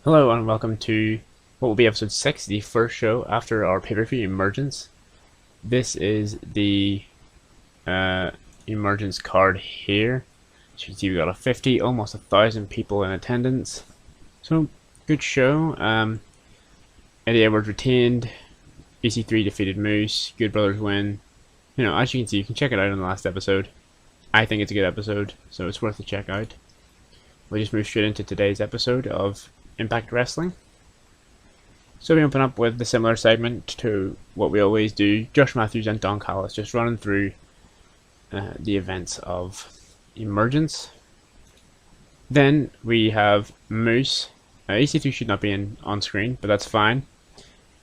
Hello and welcome to what will be episode 6, the first show after our pay-per-view Emergence. This is the Emergence card here. As you can see, we got a 50, almost 1,000 people in attendance. So, good show. Eddie Edwards retained, EC3 defeated Moose, Good Brothers win. You know, as you can see, you can check it out in the last episode. I think it's a good episode, so it's worth a check out. We'll just move straight into today's episode of Impact Wrestling. So we open up with the similar segment to what we always do. Josh Matthews and Don Callis just running through the events of Emergence. Then we have Moose. EC3 should not be on screen, but that's fine.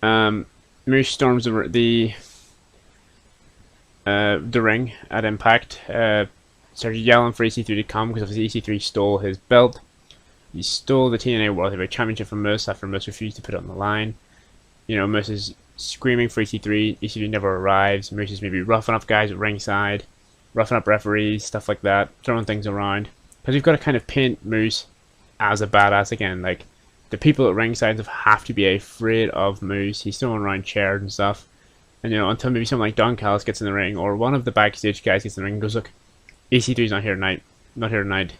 Moose storms the ring at Impact. Started yelling for EC3 to come because obviously EC3 stole his belt. He stole the TNA World Heavyweight Championship from Moose after Moose refused to put it on the line. You know, Moose is screaming for EC3. EC3 never arrives. Moose is maybe roughing up guys at ringside, roughing up referees, stuff like that, throwing things around. Because we've got to kind of paint Moose as a badass again. Like, the people at ringside have to be afraid of Moose. He's throwing around chairs and stuff. And, you know, until maybe someone like Don Callis gets in the ring, or one of the backstage guys gets in the ring and goes, look, EC3's not here tonight. Not here tonight.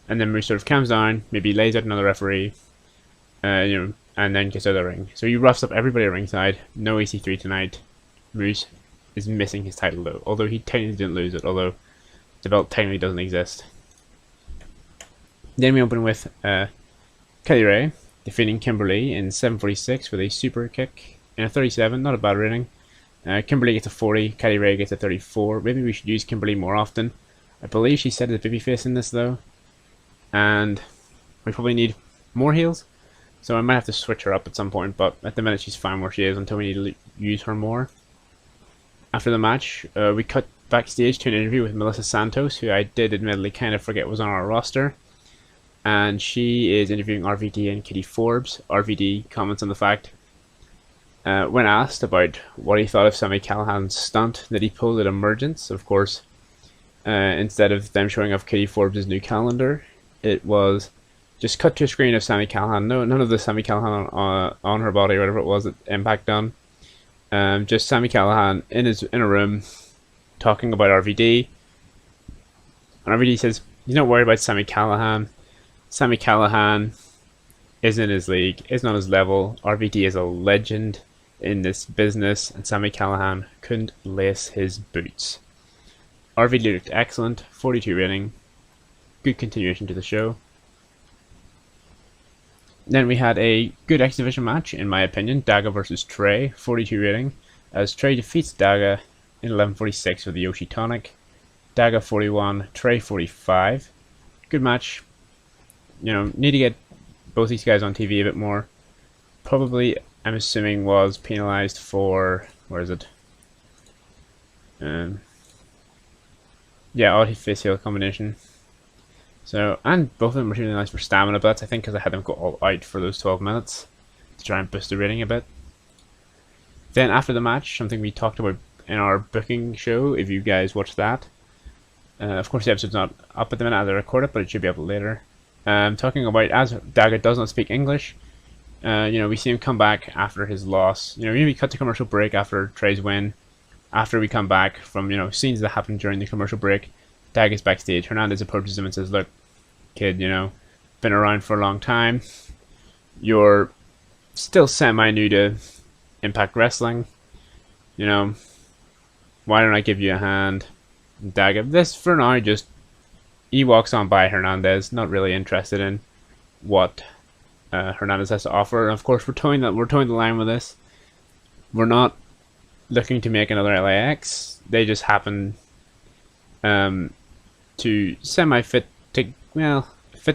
And then Moose sort of calms down, maybe lays out another referee, you know, and then gets out of the ring. So he roughs up everybody at ringside. No EC3 tonight. Moose is missing his title though, although he technically didn't lose it, although the belt technically doesn't exist. Then we open with Kelly Ray defeating Kimberly in 7:46 with a super kick in a 37. Not a bad rating. Kimberly gets a 40, Kelly Ray gets a 34. Maybe we should use Kimberly more often. I believe she said as a babyface in this though. And we probably need more heals, so I might have to switch her up at some point, but at the minute she's fine where she is until we need to use her more. After the match, we cut backstage to an interview with Melissa Santos, who I did admittedly kind of forget was on our roster, and she is interviewing RVD and Kitty Forbes. RVD comments on the fact, when asked about what he thought of Sami Callihan's stunt that he pulled at Emergence, of course, instead of them showing off Kitty Forbes' new calendar, it was just cut to a screen of Sami Callihan. No, none of the Sami Callihan on her body or whatever it was that Impact done. Just Sami Callihan in a room talking about RVD. And RVD says he's not worried about Sami Callihan. Sami Callihan isn't his league, is not his level. RVD is a legend in this business, and Sami Callihan couldn't lace his boots. RVD looked excellent, 42 rating. Good continuation to the show. Then we had a good X Division match, in my opinion. Daga versus Trey, 42 rating, as Trey defeats Daga in 11:46 with the Yoshi Tonic. Daga 41, Trey 45. Good match. You know, need to get both these guys on TV a bit more. Probably, I'm assuming, was penalized for, where is it? Yeah, odd face heel combination. So, and both of them were really nice for stamina bets, I think, because I had them go all out for those 12 minutes to try and boost the rating a bit. Then after the match, something we talked about in our booking show, if you guys watched that. Of course, the episode's not up at the minute as I record it, but it should be up later. Talking about, as Daga does not speak English, you know, we see him come back after his loss. You know, we cut to commercial break after Trey's win. After we come back from, you know, scenes that happened during the commercial break, Daga's backstage. Hernandez approaches him and says, look, kid, you know, been around for a long time. You're still semi-new to Impact Wrestling. You know, why don't I give you a hand? Daga, this for now, just, he walks on by Hernandez, not really interested in what Hernandez has to offer. And of course, we're towing the line with this. We're not looking to make another LAX. They just happen to fit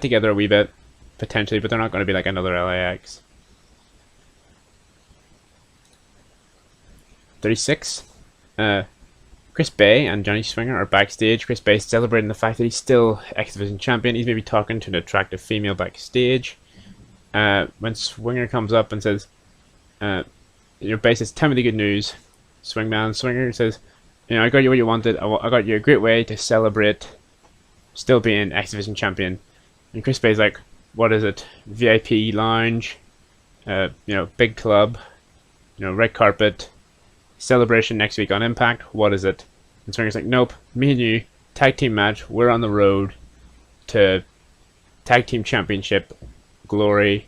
together a wee bit, potentially, but they're not going to be like another LAX. 36. Chris Bay and Johnny Swinger are backstage. Chris Bay is celebrating the fact that he's still X Division champion. He's maybe talking to an attractive female backstage. When Swinger comes up and says, your Bay says, tell me the good news. Swinger says, you know, I got you what you wanted. I got you a great way to celebrate still being X Division champion. And Chris Bay's like, What is it? VIP lounge, big club, red carpet, celebration next week on Impact. What is it? And Swinger's like, nope, me and you, tag team match. We're on the road to tag team championship, glory.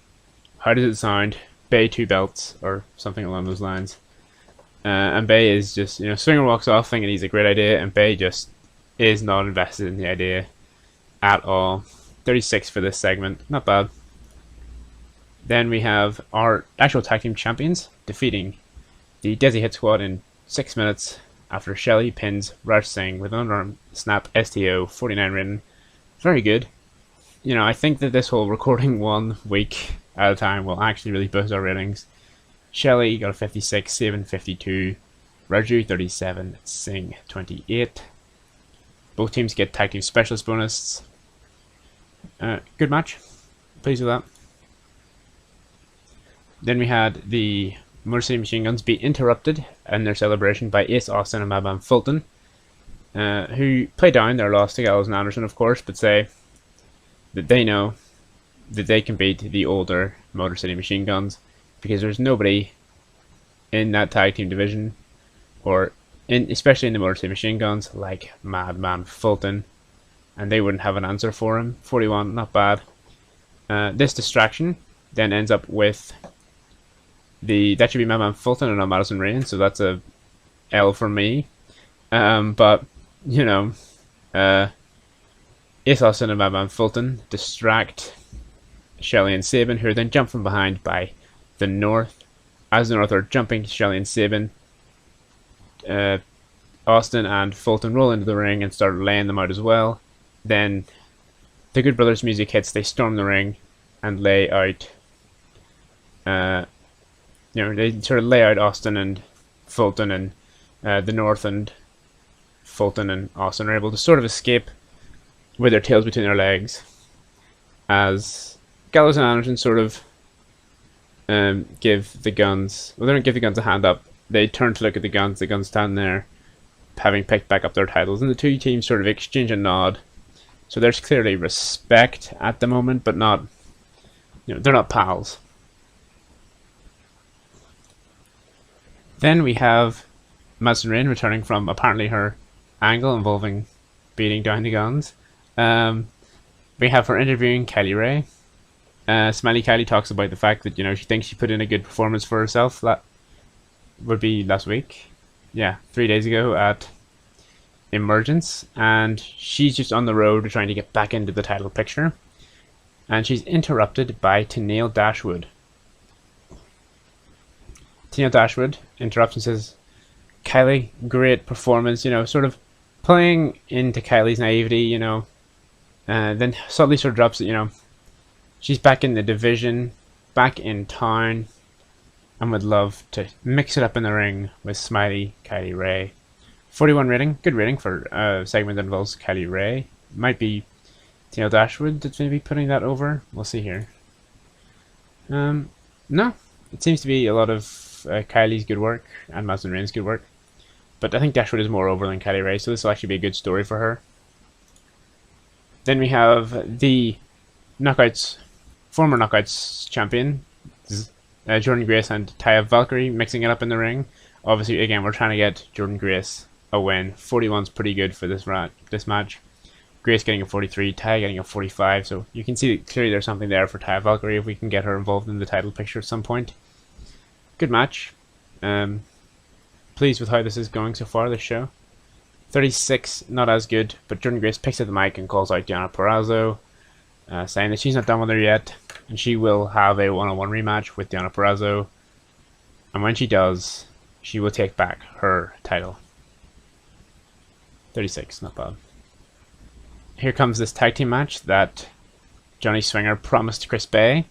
How does it sound? Bay 2 belts or something along those lines. And Bay is just, Swinger walks off thinking he's a great idea, and Bay just is not invested in the idea at all. 36 for this segment, not bad. Then we have our actual tag team champions defeating the Desi Hit Squad in 6 minutes after Shelley pins Raj Singh with an underarm snap STO 49 rating. Very good. I think that this whole recording 1 week at a time will actually really boost our ratings. Shelley got a 56, Sabin 52, Raju 37, Singh 28. Both teams get tag team specialist bonus. Good match. Pleased with that. Then we had the Motor City Machine Guns be interrupted in their celebration by Ace Austin and Madman Fulton, who play down their loss to Gallows and Anderson, of course, but say that they know that they can beat the older Motor City Machine Guns because there's nobody in that tag team division, or especially in the Motor City Machine Guns, like Madman Fulton, and they wouldn't have an answer for him. 41, not bad. This distraction then ends up with that should be Madman Fulton and not Madison Rain, so that's a L for me. But Ace Austin and Madman Fulton distract Shelley and Sabin, who are then jumped from behind by the North. As the North are jumping Shelley and Sabin, Austin and Fulton roll into the ring and start laying them out as well. Then the Good Brothers music hits, they storm the ring and lay out they sort of lay out Austin and Fulton, and the North and Fulton and Austin are able to sort of escape with their tails between their legs, as Gallows and Anderson sort of give the Guns, well, they don't give the Guns a hand up, they turn to look at the Guns stand there having picked back up their titles, and the two teams sort of exchange a nod. So there's clearly respect at the moment, but not, they're not pals. Then we have Madison Rain returning from apparently her angle involving beating down the Guns. We have her interviewing Kylie Ray. Smiley Kylie talks about the fact that she thinks she put in a good performance for herself. That would be last week. Yeah, 3 days ago at Emergence, and she's just on the road trying to get back into the title picture. And she's interrupted by Tennille Dashwood. Tennille Dashwood interrupts and says, Kylie, great performance, sort of playing into Kylie's naivety, then suddenly sort of drops it, she's back in the division, back in town, and would love to mix it up in the ring with Smiley Kylie Ray. 41 rating, good rating for a segment that involves Kylie Ray. Might be Tennille Dashwood that's maybe putting that over. We'll see here. No, it seems to be a lot of Kylie's good work and Madison Rain's good work. But I think Dashwood is more over than Kylie Ray, so this will actually be a good story for her. Then we have the former Knockouts champion, Jordan Grace and Taya Valkyrie mixing it up in the ring. Obviously, again, we're trying to get Jordan Grace a win. 41's pretty good for this match. Grace getting a 43, Taya getting a 45, so you can see that clearly there's something there for Taya Valkyrie if we can get her involved in the title picture at some point. Good match. Pleased with how this is going so far, this show. 36, not as good, but Jordan Grace picks up the mic and calls out Diana Perrazzo, saying that she's not done with her yet, and she will have a one-on-one rematch with Diana Perrazzo, and when she does, she will take back her title. 36, not bad. Here comes this tag team match that Johnny Swinger promised Chris Bay.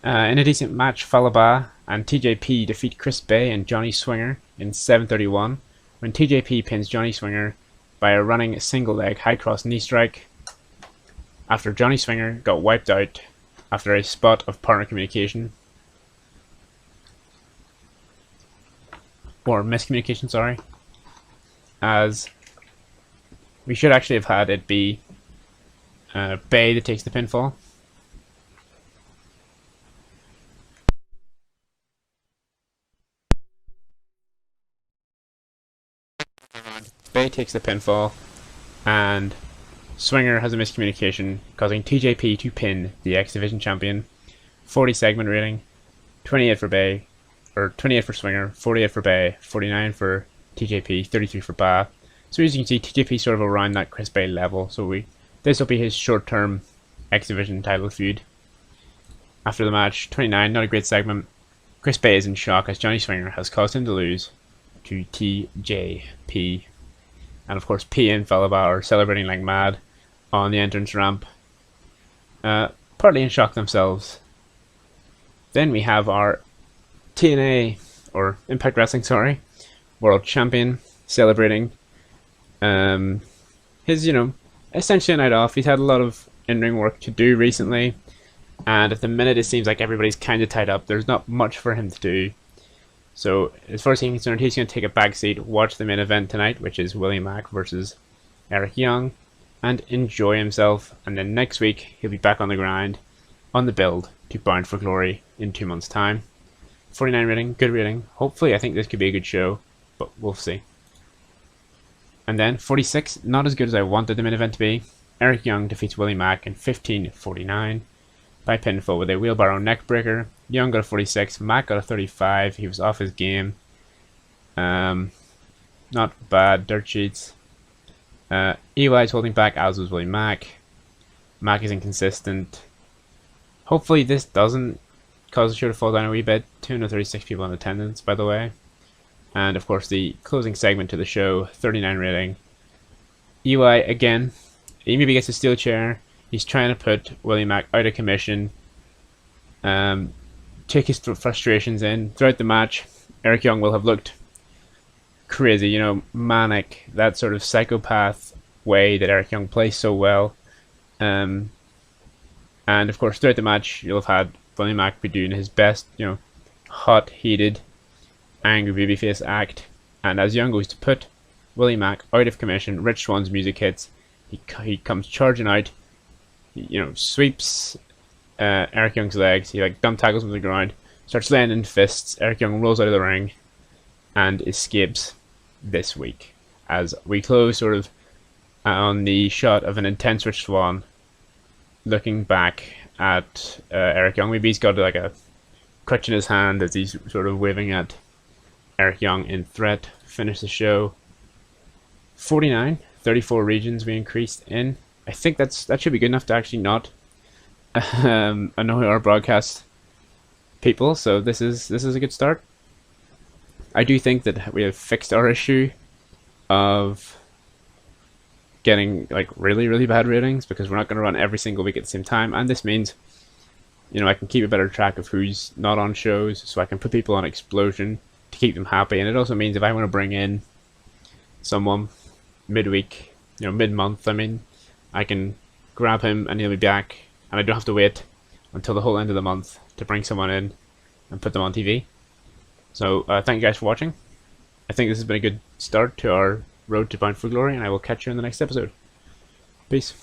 In a decent match, Falaba and TJP defeat Chris Bay and Johnny Swinger in 7:31 when TJP pins Johnny Swinger by a running single leg high cross knee strike after Johnny Swinger got wiped out after a spot of partner communication. Or miscommunication, sorry. As we should actually have had it be Bay that takes the pinfall. takes the pinfall, and Swinger has a miscommunication, causing TJP to pin the X Division champion. 40 segment rating, 28 for Bay, or 28 for Swinger, 48 for Bay, 49 for TJP, 33 for Ba. So as you can see, TJP sort of around that Chris Bay level. So this will be his short-term X Division title feud. After the match, 29, not a great segment. Chris Bay is in shock as Johnny Swinger has caused him to lose to TJP. And of course, P and Falaba are celebrating like mad on the entrance ramp, partly in shock themselves. Then we have our TNA, or Impact Wrestling, sorry, World Champion celebrating his, essentially a night off. He's had a lot of in-ring work to do recently, and at the minute it seems like everybody's kind of tied up. There's not much for him to do. So as far as he's concerned, he's going to take a back seat, watch the main event tonight, which is Willie Mack versus Eric Young, and enjoy himself. And then next week he'll be back on the grind, on the build to Bound for Glory in 2 months' time. 49 rating, good rating. Hopefully, I think this could be a good show, but we'll see. And then 46, not as good as I wanted the main event to be. Eric Young defeats Willie Mack in 15:49 by pinfall with a wheelbarrow neckbreaker. Young got a 46, Mack got a 35. He was off his game. Not bad dirt sheets. EY is holding back, as was Willie Mack. Mack is inconsistent. Hopefully this doesn't cause the show to fall down a wee bit. 236 people in attendance, by the way. And of course the closing segment to the show, 39 rating. EY again, he maybe gets a steel chair. He's trying to put Willie Mack out of commission. Take his frustrations in. Throughout the match, Eric Young will have looked crazy, manic, that sort of psychopath way that Eric Young plays so well. And of course, throughout the match, you'll have had Willie Mack be doing his best, hot, heated, angry babyface act. And as Young goes to put Willie Mack out of commission, Rich Swan's music hits. He comes charging out. He, sweeps Eric Young's legs. He dump tackles him to the ground, starts laying in fists. Eric Young rolls out of the ring and escapes this week. As we close sort of on the shot of an intense Rich Swann looking back at Eric Young. Maybe he's got a crutch in his hand as he's sort of waving at Eric Young in threat. Finish the show. 49, 34 regions we increased in. I think that should be good enough to actually not annoy our broadcast people. So this is a good start. I do think that we have fixed our issue of getting really bad ratings, because we're not going to run every single week at the same time, and this means I can keep a better track of who's not on shows, so I can put people on Explosion to keep them happy. And it also means if I want to bring in someone midweek, mid-month, I can grab him and he'll be back, and I don't have to wait until the whole end of the month to bring someone in and put them on TV. So thank you guys for watching. I think this has been a good start to our road to Bound for Glory, and I will catch you in the next episode. Peace.